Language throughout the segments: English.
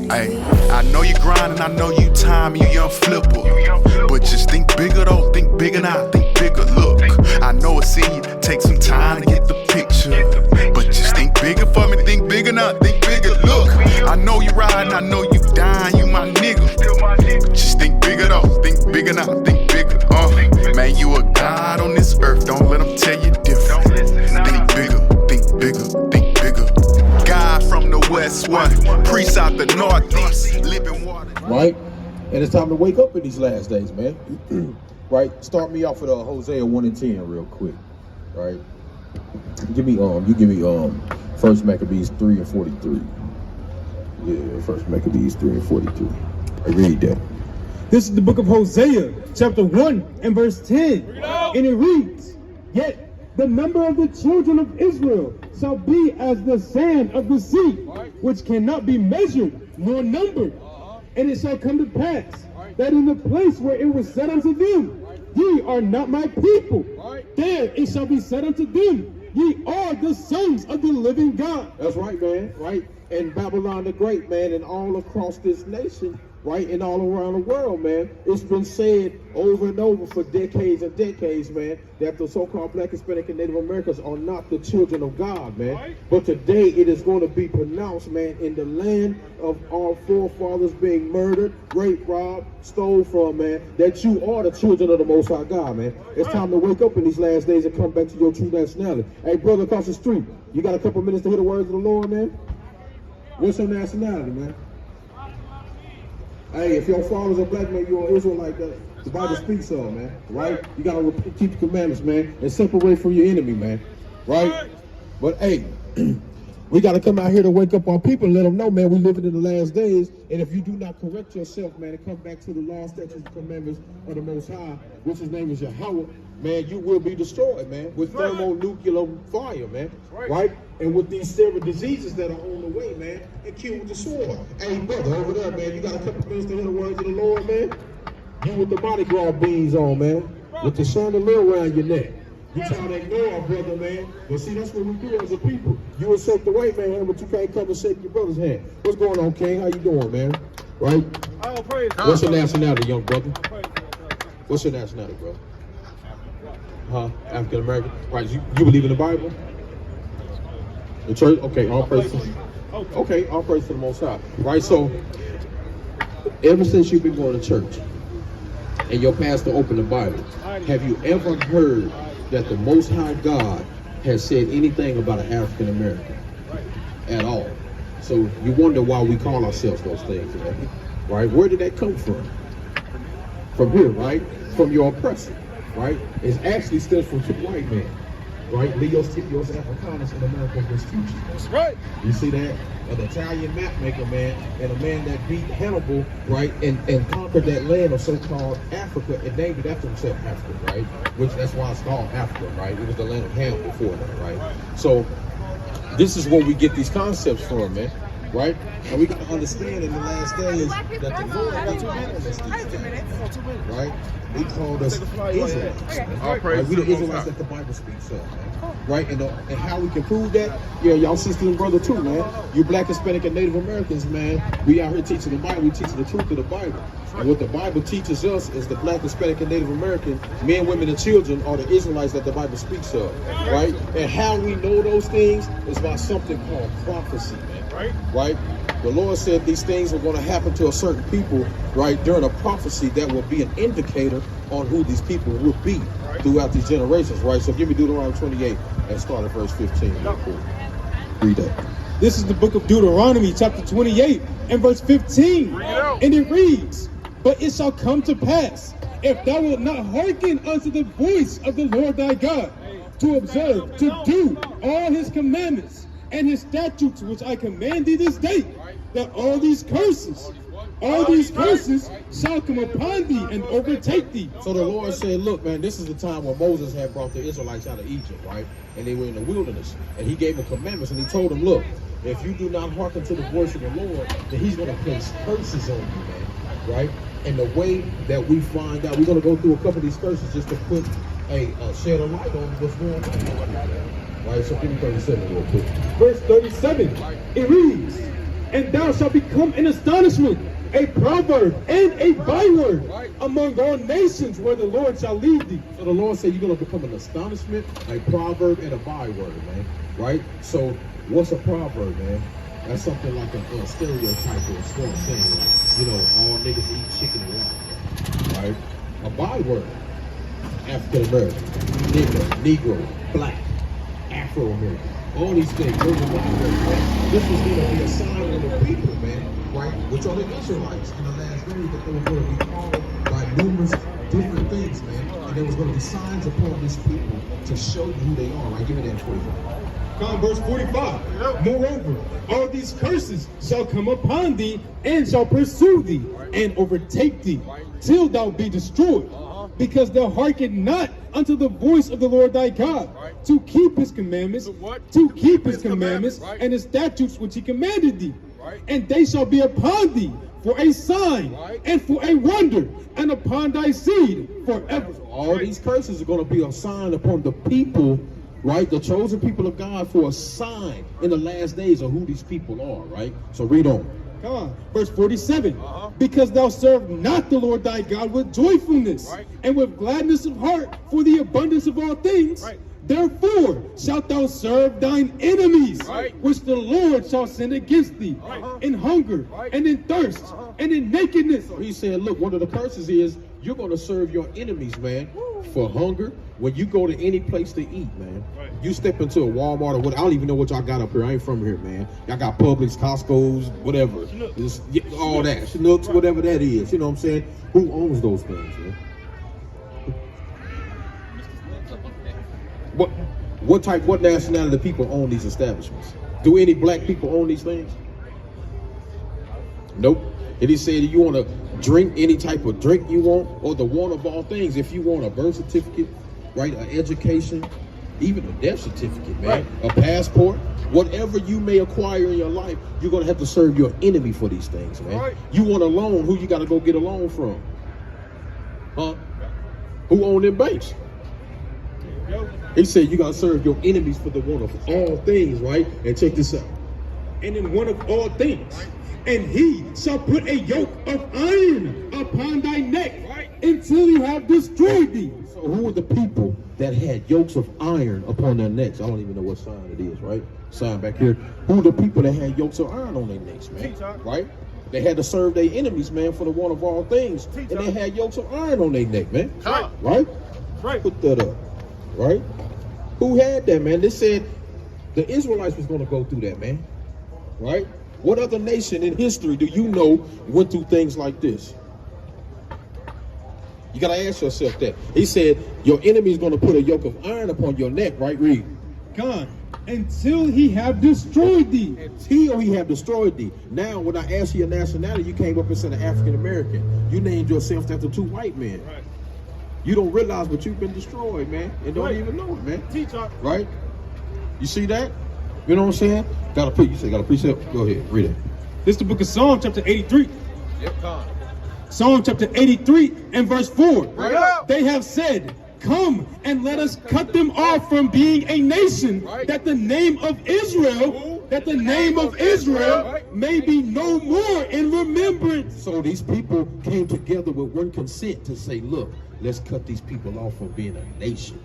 Ay, I know you grinding, I know you time, you young flipper. But just think bigger though, think bigger now, think bigger. Look, I know it's in you, take some time to get the picture. But just think bigger for me, think bigger now, think bigger. Look, I know you riding, I know you dying, you my nigga. But just think bigger though, think bigger now, think bigger. Man, you a god on this earth, don't let them tell you different. Think bigger, think bigger, think bigger. God from the west, one priest out the northeast, living water. Right? And it's time to wake up in these last days, man. Right? Start me off with Hosea 1 and 10 real quick. Right? Give me 1 Maccabees 3 and 43. Yeah, 1 Maccabees 3 and 43. I read that. This is the book of Hosea, chapter 1 and verse 10. And it reads, "Yet the number of the children of Israel shall be as the sand of the sea, which cannot be measured nor numbered. And it shall come to pass that in the place where it was said unto them, Ye are not my people, there it shall be said unto them, Ye are the sons of the living God." That's right, man. Right? And Babylon the Great, man, and all across this nation, right, and all around the world, man. It's been said over and over for decades and decades, man, that the so-called Black, Hispanic, and Native Americans are not the children of God, man. But today it is going to be pronounced, man, in the land of our forefathers being murdered, raped, robbed, stole from, man, that you are the children of the Most High God, man. It's time to wake up in these last days and come back to your true nationality. Hey, brother across the street, you got a couple minutes to hear the words of the Lord, man? What's your nationality, man? Hey, if your father's a black man, you're an Israelite, the Bible speaks of, man, right? You gotta keep the commandments, man, and separate from your enemy, man, right? But hey, we gotta come out here to wake up our people and let them know, man, we living in the last days, and if you do not correct yourself, man, and come back to the law, statutes, and commandments of the Most High, which his name is Yahweh, man, you will be destroyed, man, with thermonuclear fire, man, right? And with these several diseases that are on the way, man, and killed with the sword. Hey, brother, over there, man, you got a couple minutes to hear the words of the Lord, man? You with the Mardi Gras beans on, man, with the chandelier around your neck. You trying to ignore our brother, man. But see, that's what we do as a people. You will shake the white man hand, but you can't come and shake your brother's hand. What's going on, King? How you doing, man? Right? Oh, praise God. What's your nationality, young brother? What's your nationality, bro? Huh? African American? Right, you believe in the Bible? The church? Okay, all praise to okay, all praise to the Most High. Right, so ever since you've been going to church and your pastor opened the Bible, have you ever heard that the Most High God has said anything about an African American at all? So you wonder why we call ourselves those things, right? Where did that come from? From here, right? From your oppressor, right? It actually stems from two white men. Right, Leos Tipios Africanus and America Vespucci. That's right. You see that? An Italian map maker, man, and a man that beat Hannibal, right, and conquered that land of so-called Africa and named it after himself, Africa, right? Which that's why it's called Africa, right? It was the land of Ham before that, right? So this is where we get these concepts from, man. Right? And we got to understand in the last days that the Lord has promised us these things. Right? He called us Israelites. Right? We the Israelites that the Bible speaks of, man. Right? And how we can prove that? Yeah, y'all sister and brother too, man. You Black, Hispanic, and Native Americans, man. We out here teaching the Bible. We teaching the truth of the Bible. And what the Bible teaches us is the Black, Hispanic, and Native American men, women, and children are the Israelites that the Bible speaks of. Right? And how we know those things is by something called prophecy, man. Right? The Lord said these things are going to happen to a certain people, right, during a prophecy that will be an indicator on who these people will be throughout these generations, right? So give me Deuteronomy 28 and start at verse 15. Read that. This is the book of Deuteronomy, chapter 28 and verse 15. And it reads, "But it shall come to pass, if thou wilt not hearken unto the voice of the Lord thy God, to observe, to do all his commandments, and his statutes which I command thee this day, that all these curses shall come upon thee and overtake thee." So the Lord said, look, man, this is the time when Moses had brought the Israelites out of Egypt, right? And they were in the wilderness. And he gave them commandments, and he told them, look, if you do not hearken to the voice of the Lord, then he's going to place curses on you, man, right? And the way that we find out, we're going to go through a couple of these curses just to put shed a light on what's going on. Right, so give me 37 real quick. Verse 37, it reads, And thou shalt become an astonishment, a proverb, and a byword among all nations where the Lord shall lead thee. So the Lord said you're going to become an astonishment, a proverb, and a byword, man. Right? So what's a proverb, man? That's something like a stereotype or a smart saying, like, you know, all niggas eat chicken and rice. Right? A byword, African American, nigga, Negro, black, Afro American, all these things. Those are bywords, man. This was going to be a sign of the people, man, right? Which are the Israelites in the last days that they were going to be called by numerous different things, man. And there was going to be signs upon these people to show you who they are. Right? Give me that 45. Come, verse 45. Moreover, all these curses shall come upon thee, and shall pursue thee, and overtake thee, till thou be destroyed. Because thou hearken not unto the voice of the Lord thy God, to keep his commandments, to keep his commandments, and his statutes which he commanded thee. And they shall be upon thee for a sign, and for a wonder, and upon thy seed forever. All these curses are going to be a sign upon the people, right? The chosen people of God, for a sign in the last days of who these people are, right? So read on. Come on, verse 47. Because thou serve not the Lord thy God with joyfulness, and with gladness of heart for the abundance of all things, therefore shalt thou serve thine enemies, which the Lord shall send against thee, in hunger, and in thirst, and in nakedness. So he said, look, one of the curses is you're going to serve your enemies, man, for hunger. When you go to any place to eat, man, you step into a Walmart or what, I don't even know what y'all got up here. I ain't from here, man. Y'all got Publix, Costco's, whatever. All that. Schnucks, whatever that is. You know what I'm saying? Who owns those things, man? What nationality of people own these establishments? Do any black people own these things? Nope. And he said, you want to drink any type of drink you want, or the one of all things, if you want a birth certificate, right, an education, even a death certificate, man, a passport, whatever you may acquire in your life, you're going to have to serve your enemy for these things, man. You want a loan, who you got to go get a loan from? Huh? Who own them banks? He said you got to serve your enemies for the one of all things, right? And check this out. And in one of all things, and he shall put a yoke of iron upon thy neck, until he have destroyed thee. So who are the people that had yokes of iron upon their necks? I don't even know what sign it is, right? Sign back here. Who are the people that had yokes of iron on their necks, man? Right? They had to serve their enemies, man, for the one of all things. And they had yokes of iron on their neck, man. Right? Put that up. Right? Who had that, man? They said the Israelites was going to go through that, man. Right? What other nation in history do you know went through things like this? You got to ask yourself that. He said, your enemy is going to put a yoke of iron upon your neck, right? Read. God, until he have destroyed thee. Until he have destroyed thee. Now, when I asked you your nationality, you came up and said an African American. You named yourself after two white men. You don't realize, but you've been destroyed, man, and don't even know it, man. Right? You see that? You know what I'm saying? You say got a precept? Go ahead, read it. This is the book of Psalm chapter 83. Psalm chapter 83 and verse 4. They have said, come and let us cut them off from being a nation, that the name of Israel, may be no more in remembrance. So these people came together with one consent to say, look, let's cut these people off from being a nation.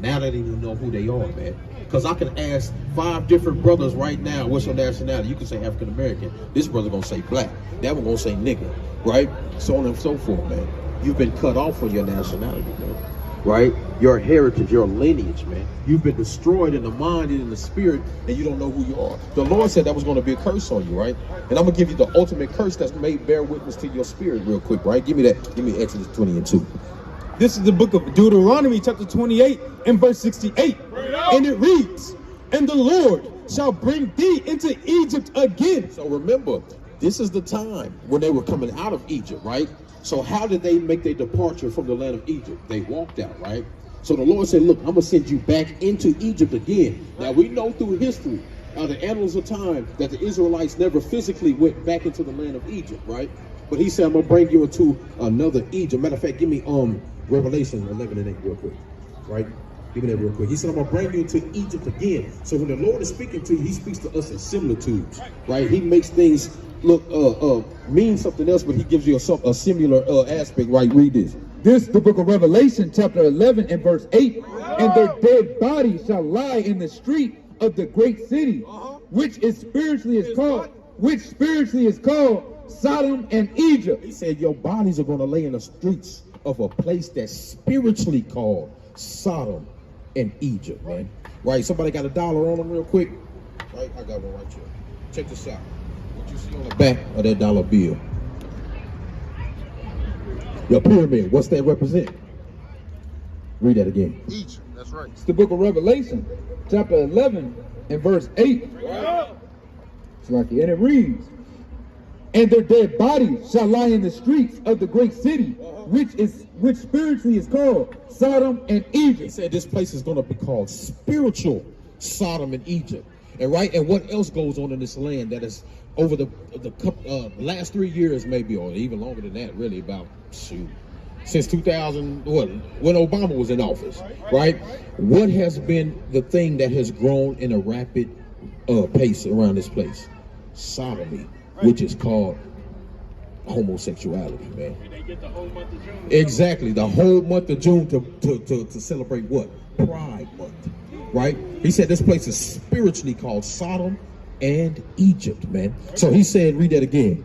Now they don't even know who they are, man. Because I can ask 5 different brothers right now, what's your nationality? You can say African American. This brother gonna say black. That one gonna say nigga, right? So on and so forth, man. You've been cut off from your nationality, man. Right? Your heritage, your lineage, man. You've been destroyed in the mind and in the spirit, and you don't know who you are. The Lord said that was going to be a curse on you, right? And I'm going to give you the ultimate curse that's made bear witness to your spirit real quick, right? Give me that. Give me Exodus 20 and 2. This is the book of Deuteronomy chapter 28 and verse 68. And it reads, and the Lord shall bring thee into Egypt again. So remember, this is the time when they were coming out of Egypt, right? So how did they make their departure from the land of Egypt? They walked out, right? So the Lord said, look, I'm going to send you back into Egypt again. Now, we know through history, the annals of time, that the Israelites never physically went back into the land of Egypt, right? But he said, I'm going to bring you into another Egypt. Matter of fact, give me Revelation 11 and 8 real quick, right? Give me that real quick. He said, I'm going to bring you into Egypt again. So when the Lord is speaking to you, he speaks to us in similitudes, right? He makes things look, mean something else, but he gives you a similar aspect, right? Read this. This, the book of Revelation, chapter 11 and verse 8. And their dead bodies shall lie in the street of the great city, which spiritually is called Sodom and Egypt. He said, your bodies are going to lay in the streets of a place that's spiritually called Sodom and Egypt, man. Right? Somebody got $1 on them real quick? Right? I got one right here. Check this out. What you see on the back of that dollar bill? Your pyramid, what's that represent? Read that again. Egypt, that's right. It's the book of Revelation, chapter 11 and verse 8. It's like it, and it reads, and their dead bodies shall lie in the streets of the great city, which spiritually is called Sodom and Egypt. He said this place is going to be called spiritual Sodom and Egypt. And right, and what else goes on in this land that is over the last 3 years, maybe, or even longer than that, really, about since 2000, when Obama was in office, right? What has been the thing that has grown in a rapid pace around this place? Sodomy, which is called homosexuality, man. They get the whole month of June. Exactly, the whole month of June to celebrate what? Pride Month, right? He said this place is spiritually called Sodom and Egypt, man. So he said, read that again.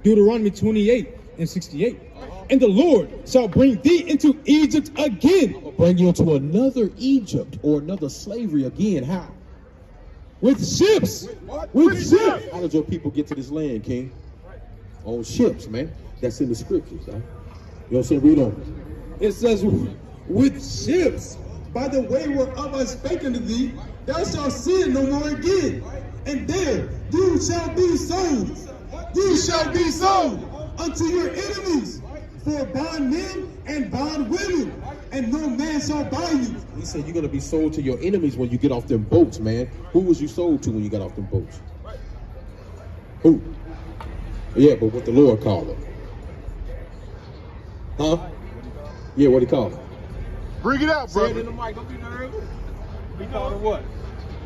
Deuteronomy 28 and 68. And the Lord shall bring thee into Egypt again. Bring you into another Egypt or another slavery again. How? With ships. With ships. How did your people get to this land, King? On ships, man. That's in the scriptures, huh? You know what I'm saying? Read on. It says, with ships. By the way whereof I spake unto thee, thou shalt sin no more again. And there you shall be sold. You shall be sold unto your enemies for bondmen and bondwomen, and no man shall buy you. He said you're going to be sold to your enemies when you get off them boats, man. Who was you sold to when you got off them boats? Who? Yeah, but what the Lord called them. Huh? Yeah, what he called them. Bring it out, brother. Say it in the mic. Don't be nervous. He called them what?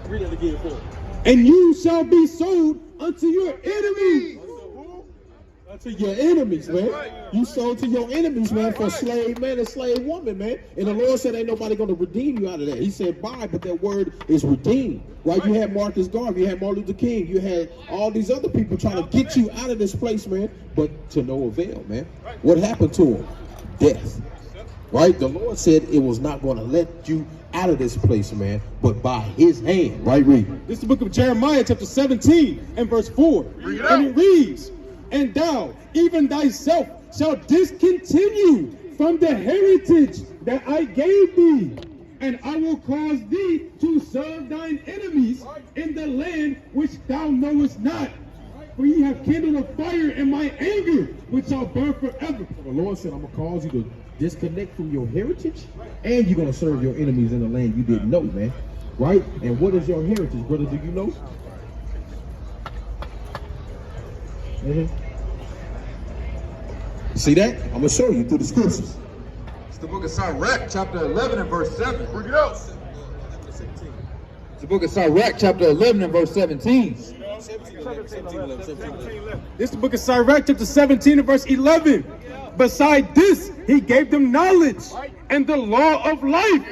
Read it again for him. And you shall be sold unto your enemies. To your enemies, man. You sold to your enemies, man, for slave man and slave woman, man. And the Lord said ain't nobody going to redeem you out of that. He said buy, but that word is redeem. Right? You had Marcus Garvey, you had Martin Luther King, you had all these other people trying to get you out of this place, man, but to no avail, man. What happened to them? Death. Right? The Lord said it was not going to let you out of this place, man, but by his hand. Right, read. This is the book of Jeremiah, chapter 17 and verse 4. And it reads, and thou, even thyself, shalt discontinue from the heritage that I gave thee, and I will cause thee to serve thine enemies in the land which thou knowest not. For ye have kindled a fire in my anger, which shall burn forever. The Lord said, I'm going to cause you to disconnect from your heritage, and you're going to serve your enemies in the land you didn't know, man. Right? And what is your heritage, brother? Do you know? See that? I'm going to show you through the scriptures. It's the book of Sirach, chapter 11 and verse 7. Bring it out. It's the book of Sirach, chapter 11 and verse 17. This is the book of Sirach, chapter 17 and verse 11. Beside this, he gave them knowledge and the law of life,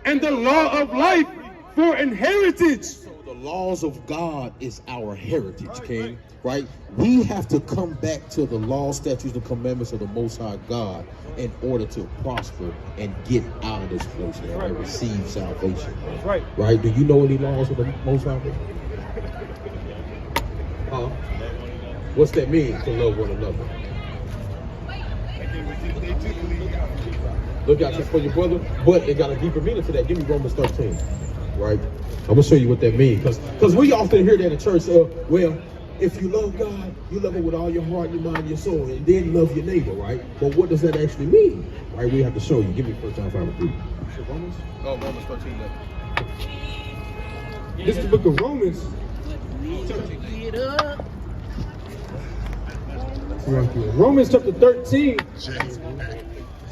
and the law of life for an heritage. So the laws of God is our heritage, King. Right? We have to come back to the law, statutes, and commandments of the Most High God in order to prosper and get out of this place, man, and receive salvation. Right. Right? Do you know any laws of the Most High God? What's that mean, to love one another? Look out for your brother, but it got a deeper meaning to that. Give me Romans 13, right? I'm gonna show you what that means, because we often hear that in church. Well, if you love God, you love Him with all your heart, your mind, your soul, and then love your neighbor, right? But what does that actually mean? Right? We have to show you. Give me 1 John 5:3. Romans? Oh, Romans 13. This is the book of Romans. Romans chapter 13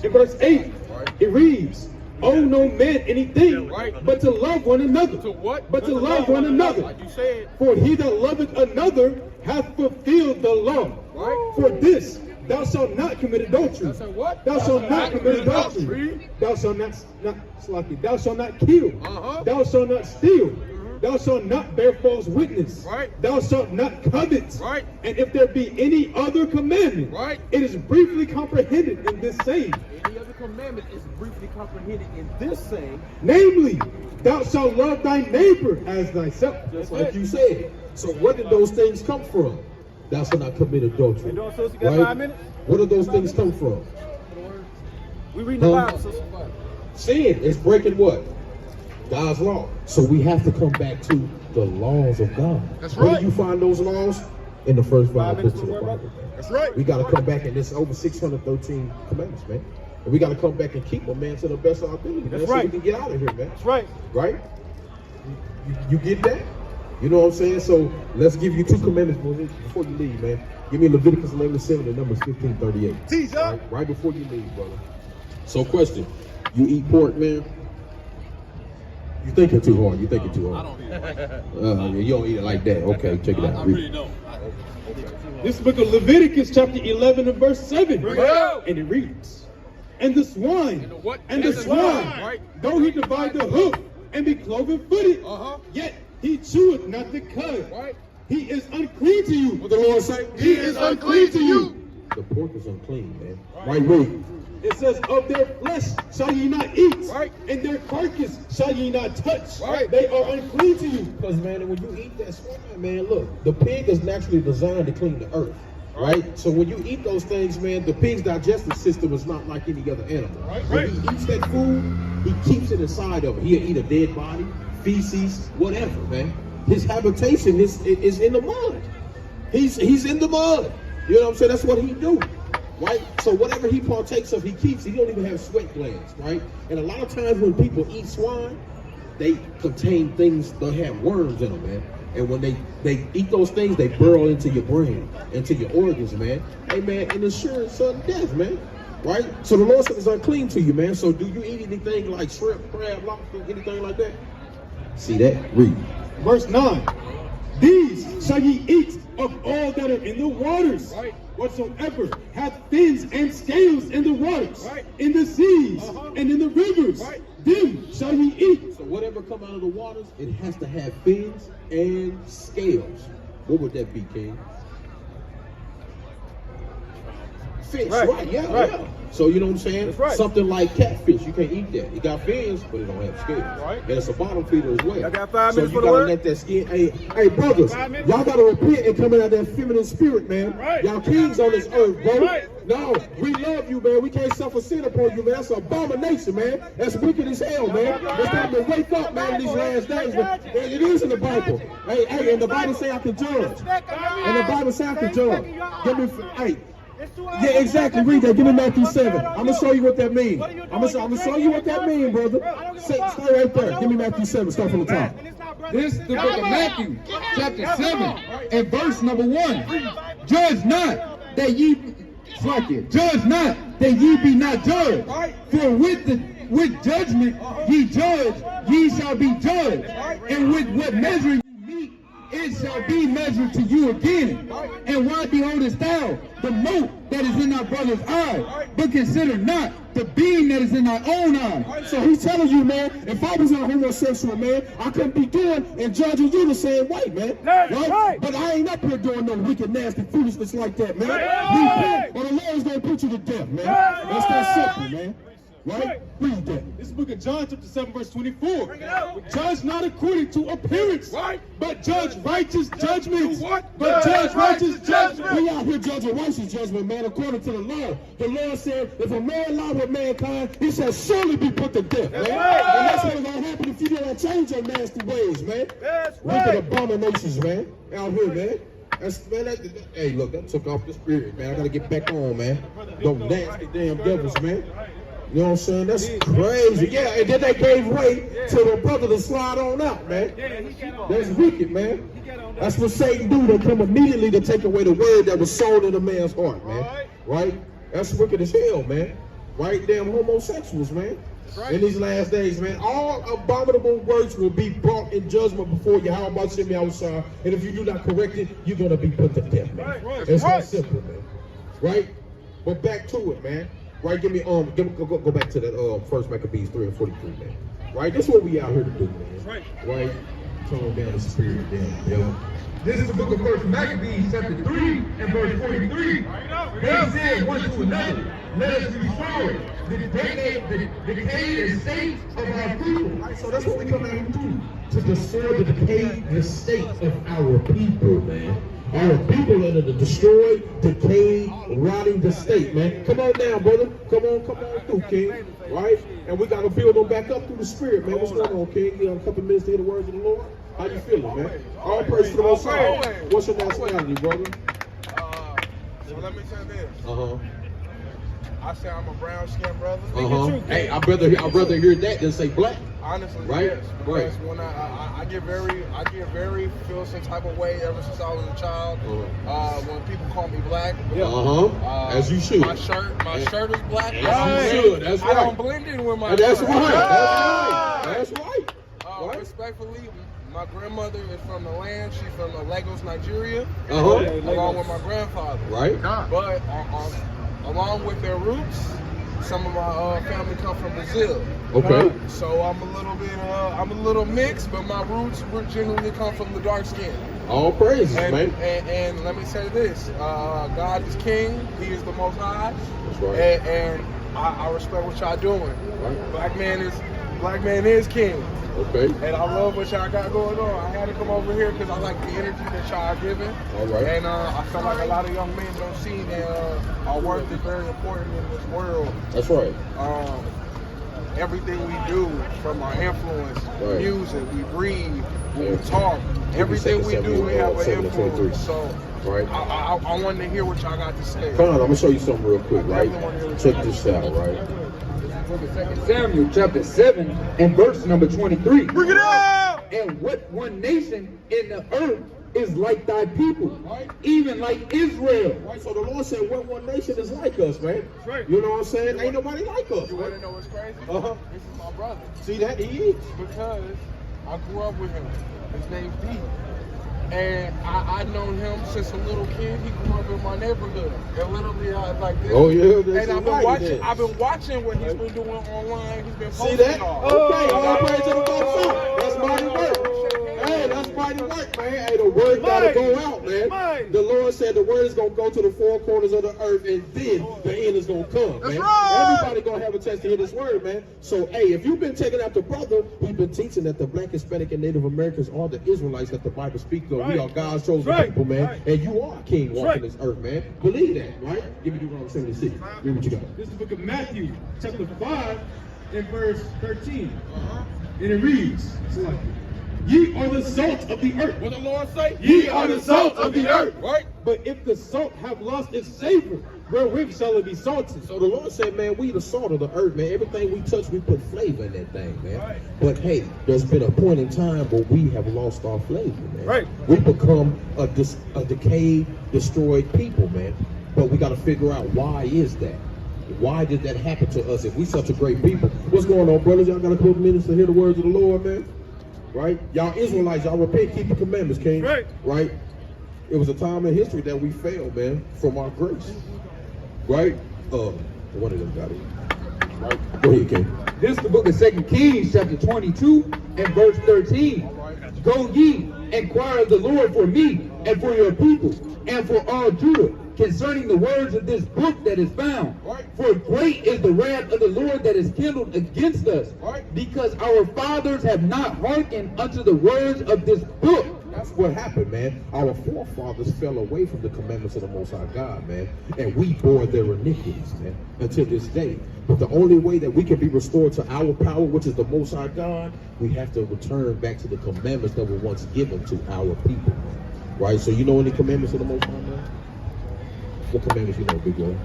in verse 8. It reads, owe no man anything, Right. but to love one another. To what? But to love one another. Like you said. For he that loveth another hath fulfilled the law. Right. For this, thou shalt not commit adultery. Thou shalt what? Thou shalt not commit adultery. Thou shalt not slacky. Thou shalt not kill. Uh-huh. Thou shalt not steal. Thou shalt not bear false witness. Right. Thou shalt not covet. Right. And if there be any other commandment, Right. it is briefly comprehended in this saying. Any other commandment is briefly comprehended in this saying. Namely, thou shalt love thy neighbor as thyself. Just Like You said. So where did those things come from? Thou shalt not commit adultery. You doing, sister? You got Right? 5 minutes? Where did those things come from? We reading the Huh? Bible, sister. Sin is breaking what? God's law. So we have to come back to the laws of God. That's Where right. do you find those laws? In the first 5 minutes books of the to work Bible. man. That's right. We got to come back, and it's over 613 commandments, man. And we got to come back and keep them, man, to the best of our ability, man, That's so right. we can get out of here, man. That's right. Right? You get that? You know what I'm saying? So let's give you 2 commandments before you leave, man. Give me Leviticus 11:7 and Numbers 15:38. Teach up. Right before you leave, brother. So question, you eat pork, man? You thinking too hard. You thinking too hard. I don't eat it like that. You don't eat it like that. Okay, check it out. I Read really it. don't. This book of Leviticus chapter 11 and verse 7. Bring it out. And it reads, And the swine, what? and the swine, Right. though he divide the hoof and be cloven footed, Uh-huh. yet he cheweth not the cud. Right. He is unclean to you. What the Lord say? He is unclean to you. The pork is unclean, man. Right, read. It says, Of their flesh shall ye not eat, Right. and their carcass shall ye not touch. Right. They are unclean to you. Because, man, when you eat that swine, man, look, the pig is naturally designed to clean the earth, right? So when you eat those things, man, the pig's digestive system is not like any other animal. Right. When he eats that food, he keeps it inside of him. He'll eat a dead body, feces, whatever, man. His habitation is in the mud. He's in the mud. You know what I'm saying? That's what he do. Right? So whatever he partakes of, he keeps. He don't even have sweat glands, right? And a lot of times when people eat swine, they contain things that have worms in them, man. And when they eat those things, they burrow into your brain, into your organs, man. Hey, man, and it's sure sudden death, man. Right? So the Lord said it's unclean to you, man. So do you eat anything like shrimp, crab, lobster, anything like that? See that? Read. Verse 9. These shall ye eat of all that are in the waters. Right. Whatsoever hath fins and scales in the waters, Right. in the seas, Uh-huh. and in the rivers, Right. them shall ye eat. So whatever come out of the waters, it has to have fins and scales. What would that be, King? Fish, right? Yeah, Right. yeah. So you know what I'm saying? That's right. Something like catfish, you can't eat that. It got fins, but it don't have scales. Right. And it's a bottom feeder as well. Y'all got 5 so minutes you for the gotta word? let that skin. Hey, brothers, 5 minutes? y'all gotta repent and come out of that feminine spirit, man. Right. Y'all kings on this earth, bro. Right. No, we love you, man. We can't suffer sin upon you, man. That's an abomination, man. That's wicked as hell, man. It's time to wake up, man, in these last days. Man. It is in the Bible. Hey, and the Bible say I can judge. And the Bible say I can judge. Give me, hey. Yeah, exactly. Read that. Give me Matthew 7. I'm gonna show you what that means. I'm gonna show you what that means, brother. Stay right there. Give me Matthew 7. Start from the top. This the book of Matthew, chapter 7, and verse number 1. Judge not that ye judge not that ye be not judged. For with judgment ye judge, ye shall be judged. And with what measure ye meet, it shall be measured to you again. And why beholdest thou the mote that is in thy brother's eye, but consider not the beam that is in thy own eye? So he's telling you, man, if I was a homosexual, man, I couldn't be doing and judging you the same way, man. Right. But I ain't up here doing no wicked, nasty foolishness like that, man. Right. Repent, or the Lord's gonna put you to death, man. That's that simple, man. Right? Read that. This book of John chapter 7 verse 24. Judge not according to appearance, Right. but judge righteous judgments. Do what? But judge righteous judgments. We out here judging righteous judgment, man, according to the law. The Lord said, if a man lie with mankind, he shall surely be put to death, man. right. And that's what's gonna happen if you don't change your nasty ways, man. That's Wicked right. abominations, man. Out here, man. That's, man, hey, look, that took off the spirit, man. I gotta get back on, man. Those nasty damn devils, man. You know what I'm saying? That's crazy. Yeah, and then they gave way to the brother to slide on out, man. That's wicked, man. That's what Satan do. They come immediately to take away the word that was sown in a man's heart, man. Right? That's wicked as hell, man. Right? Damn homosexuals, man. In these last days, man, all abominable works will be brought in judgment before you. How about me outside? And if you do not correct it, you're gonna be put to death, man. It's that simple, man. Right? But back to it, man. Right? Go back to that First Maccabees 3:43, man. Right? That's what we out here to do, man. Right? Tone down the spirit, down. This is the book of First Maccabees, chapter 3 and verse 43. They said one to another, let us restore the decayed estate of our people. Right, so that's what we come out here to do. To destroy the decayed estate of our people, man. Our people that are destroyed, decayed, rotting the state, man. Come on down, brother. Come on through, King. Right? And we gotta build them back up through the spirit, man. What's going on, King? You got a couple minutes to hear the words of the Lord? How you feeling, man? All praise to the Most High. What's your nationality, brother? So let me say this. Uh-huh. I say I'm a brown skinned brother. Hey, I'd rather hear that than say black. Honestly, Right? yes. Because when I get very feel some type of way ever since I was a child. When people call me black. As you should. My shirt is black. As you should. That's right. I don't blend in with my That's shirt. right. That's right. Respectfully, my grandmother is from the land. She's from Lagos, Nigeria. Uh-huh. Along with my grandfather. Right. But along with their roots, some of my family come from Brazil. Okay. So I'm a little mixed, but my roots generally come from the dark skin. All praises, And, man. and let me say this: God is King. He is the Most High. That's right. And I respect what y'all doing. Right. Black man is King. Okay. And I love what y'all got going on. I had to come over here because I like the energy that y'all are giving. All right. And I feel like a lot of young men don't see that our worth is very important in this world. That's right. Everything we do, from our influence, Right. music, we breathe, when we Yeah. talk, everything we do, we have an 7 to 23. influence. So Right. I wanted to hear what y'all got to say. Come on, I'm gonna show you something real quick, right? Check this out, right? Book of 2 Samuel, chapter 7 and verse number 23. Bring it out! And what one nation in the earth is like thy people, even like Israel. Right. So the Lord said, "What one nation is like us, man?" Right. You know what I'm saying? Ain't nobody like us. You want to know what's crazy? Uh-huh. This is my brother. See that? He is. Because I grew up with him. His name's D. And I known him since a little kid. He grew up in my neighborhood. And literally I was like this. Oh yeah. And I've been watching what he's been doing online. He's been See posting that? all. Okay. All praise to the Most High. That's mighty work. Hey, that's mighty work, man. Hey, the word gotta go out, man. Mighty. The Lord said the word is gonna go to the four corners of the earth, and then the end is gonna come, man. right. Everybody gonna have a chance to hear this word, man. So, hey, if you've been taking after brother, we've been teaching that the Black, Hispanic, and Native Americans are the Israelites that the Bible speaks of. We Right. are God's chosen Right. people, man. Right. And you are a king walking Right. this earth, man. Believe that, right? Give me Deuteronomy 76. Hear what you got. This is the book of Matthew, chapter 5, and verse 13. And it reads, ye are the salt of the earth. What the Lord say? Ye are the salt of the earth. Right? But if the salt have lost its savor, wherewith shall it be salted? So the Lord said, man, we the salt of the earth, man. Everything we touch, we put flavor in that thing, man. But hey, there's been a point in time where we have lost our flavor, man. Right. We become a decayed, destroyed people, man. But we got to figure out, why is that? Why did that happen to us if we such a great people? What's going on, brothers? Y'all got a couple minutes to hear the words of the Lord, man? Right? Y'all Israelites, y'all repent, keep the commandments, King. Right. Right? It was a time in history that we failed, man, from our grace. Right? One of them got it. Right? Go ahead, King. This is the book of 2 Kings, chapter 22 and verse 13. Go ye, inquire of the Lord for me and for your people and for all Judah concerning the words of this book that is found. Right. For great is the wrath of the Lord that is kindled against us, Right. because our fathers have not hearkened unto the words of this book. That's what happened, man. Our forefathers fell away from the commandments of the Most High God, man. And we bore their iniquities, man, until this day. But the only way that we can be restored to our power, which is the Most High God, we have to return back to the commandments that were once given to our people, man. Right? So you know any commandments of the Most High, man? What commandments you know, big boy?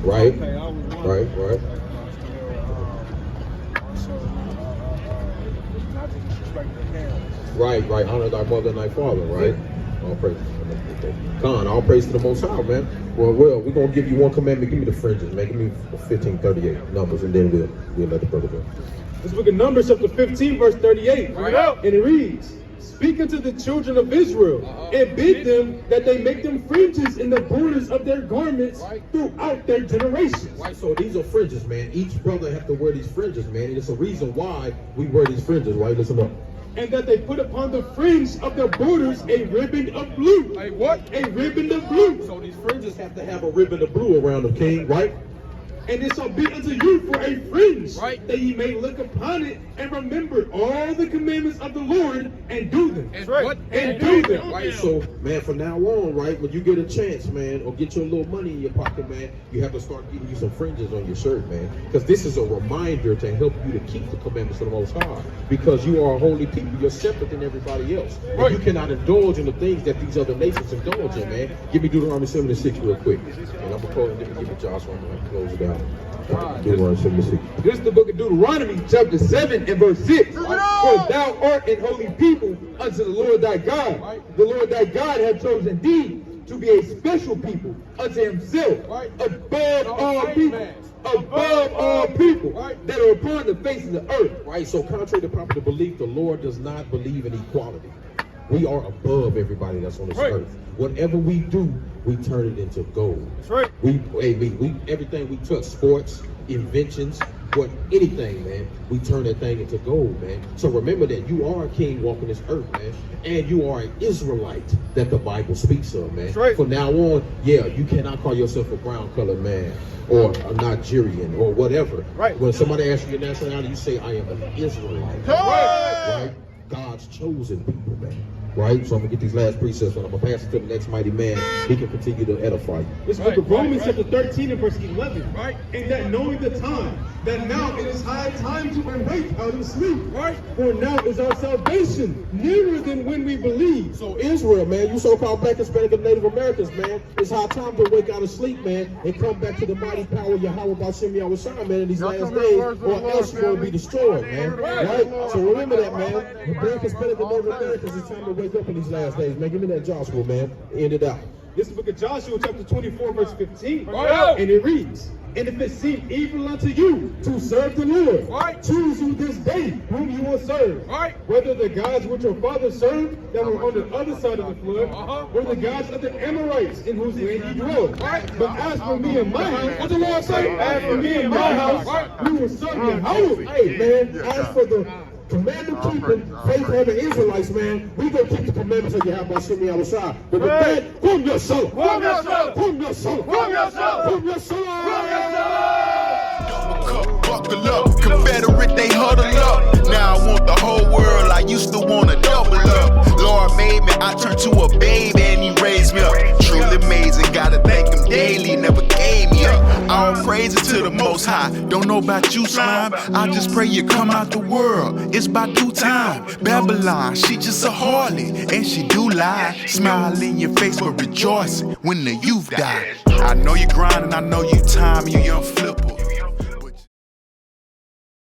Right? Right. Right. Honor thy mother and thy father, right? All praise. Con, all praise to the Most High, man. Well, we're gonna give you one commandment. Give me the fringes, man. Give me 15:38 numbers, and then we'll let the brother go. This book of Numbers, chapter 15, verse 38. And it reads, "Speak unto the children of Israel, and bid them that they make them fringes in the borders of their garments throughout their generations." Right, so these are fringes, man. Each brother have to wear these fringes, man. And it's a reason why we wear these fringes, right? Listen up. "And that they put upon the fringe of the borders a ribbon of blue." Hey, what? A ribbon of blue. So these fringes have to have a ribbon of blue around them, king, right? "And it shall be unto you for a fringe, Right. that ye may look upon it and remember all the commandments of the Lord and do them." And what? And do them. Right, so man, from now on, right, when you get a chance, man, or get your little money in your pocket, man, you have to start getting you some fringes on your shirt, man, because this is a reminder to help you to keep the commandments of the Most High, because you are a holy people. You're separate than everybody else. And you cannot indulge in the things that these other nations indulge in, man. Give me Deuteronomy 7:6 real quick, and I'm gonna close and give it Joshua. I'm gonna close it out. Deuteronomy 7:6. This is the book of Deuteronomy, chapter 7 and verse 6. "For thou art an holy people unto the Lord thy God. The Lord thy God hath chosen thee to be a special people unto himself, above all people, above all people that are upon the face of the earth." Right, so contrary to popular belief, the Lord does not believe in equality. We are above everybody that's on this earth. Whatever we do, we turn it into gold. That's right. We everything we touch, sports, inventions, anything, man, we turn that thing into gold, man. So remember that you are a king walking this earth, man, and you are an Israelite that the Bible speaks of, man. That's right. From now on, you cannot call yourself a brown colored man or a Nigerian or whatever. Right. When somebody asks you your nationality, you say, "I am an Israelite." Right? God's chosen people, man. Right? So I'm gonna get these last precepts, and I'm gonna pass it to the next mighty man. He can continue to edify you. This book of Romans, chapter 13 and verse 11. Right. "And that knowing the time, that now it is high time to awake out of sleep. For now is our salvation nearer than when we believed." So Israel, man, you so-called Black, Hispanic, and Native Americans, man, it's high time to wake out of sleep, man, and come back to the mighty power of Yahweh B'Shem Yahushua, man, in these last days, or else you're going to be destroyed, man. Right? So remember that, man. The Black, Hispanic, and Native Americans, it's time to wake up in these last days, man. Give me that Joshua, man. End it out. This is the book of Joshua, chapter 24, verse 15. Right. And it reads, "And if it seem evil unto you to serve the Lord, choose you this day whom you will serve, whether the gods which your fathers served that were on the other side of the flood, or the gods of the Amorites in whose land ye dwell. But as for me and my house," what the Lord say? "As for me and my house, we will serve Yahweh." Hey, man, as for the commandment keeping, faith having Israelites, man, we gonna keep the commandments of Yahweh B'Shem Yahushua. But with that, boom your soul. Boom your soul. Boom your soul. Boom your soul. Boom your soul. Buckle up, Confederate, they huddle up. Now I want the whole world, I used to wanna double up. Lord made me, I turned to a baby and he raised me up. Truly amazing, gotta thank him daily, never gave me up. All praises to the Most High, don't know about you, slime. I just pray you come out the world, it's by due time. Babylon, she just a harlot, and she do lie. Smile in your face but rejoicing when the youth die. I know you grinding, I know you time, you young flipper.